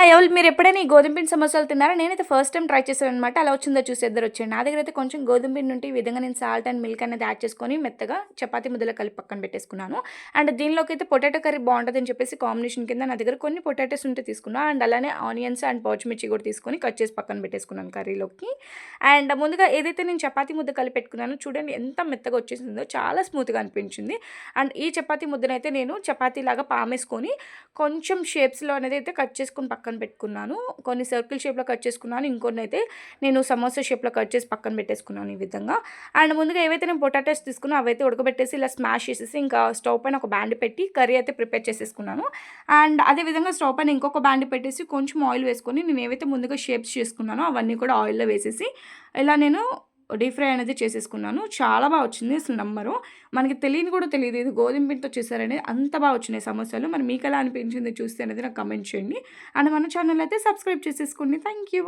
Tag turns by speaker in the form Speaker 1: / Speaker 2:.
Speaker 1: Hi all, మీరు ఎప్పుడైనా ఈ గోధుమ పిండి సమోసాలు తిన్నారా? నేనైతే ఫస్ట్ టైమ్ ట్రై చేశాననమాట. ఎలా వచ్చిందో చూసేద్దరు వచ్చేయండి. నా దగ్గర అయితే కొంచెం గోధుమ పిండి ఉంటే ఈ విధంగా నేను సాల్ట్ అండ్ మిల్క్ అనేది యాడ్ చేసుకొని మెత్తగా చపాతీ ముద్దలో కలిపి పక్కన పెట్టేసుకున్నాను. అండ్ దీనిలోకి అయితే పొటాటో కర్రీ బాగుంటుందని చెప్పేసి కాంబినేషన్ కింద నా దగ్గర కొన్ని పొటాటోస్ ఉంటే తీసుకున్నా. అండ్ అలానే ఆనియన్స్ అండ్ పచ్చిమిర్చి కూడా తీసుకొని కట్ చేసి పక్కన పెట్టేసుకున్నాను కర్రీలోకి. అండ్ ముందుగా ఏదైతే నేను చపాతీ ముద్ద కలిపి పెట్టుకున్నానో చూడండి ఎంత మెత్తగా వచ్చేసిందో, చాలా స్మూత్గా అనిపించింది. అండ్ ఈ చపాతీ ముద్దనైతే నేను చపాతీలాగా పామేసుకొని కొంచెం షేప్స్లో అనేది అయితే కట్ చేసుకొని పక్కన పెట్టుకున్నాను. కొన్ని సర్కిల్ షేప్లో కట్ చేసుకున్నాను, ఇంకొన్ని అయితే నేను సమోసా షేప్లో కట్ చేసి పక్కన పెట్టేసుకున్నాను ఈ విధంగా. అండ్ ముందుగా ఏవైతే నేను పొటాటోస్ తీసుకున్నా అవైతే ఉడకబెట్టేసి ఇలా స్మాష్ చేసేసి ఇంకా స్టవ్ పైన ఒక బ్యాండ్ పెట్టి కర్రీ అయితే ప్రిపేర్ చేసేసుకున్నాను. అండ్ అదేవిధంగా స్టవ్ పైన ఇంకొక బ్యాండ్ పెట్టేసి కొంచెం ఆయిల్ వేసుకొని నేను ఏవైతే ముందుగా షేప్స్ చేసుకున్నానో అవన్నీ కూడా ఆయిల్లో వేసేసి ఇలా నేను డీప్ ఫ్రై అనేది చేసేసుకున్నాను. చాలా బాగా వచ్చింది, అసలు నమ్మరు. మనకి తెలియని కూడా తెలియదు ఇది గోధుమ పిండితో చేశారనేది. అంత బాగా వచ్చినాయి సమోసాలు. మరి మీకు ఎలా అనిపించింది చూస్తే అనేది నాకు కమెంట్ చేయండి. అండ్ మన ఛానల్ అయితే సబ్స్క్రైబ్ చేసేసుకోండి. Thank you.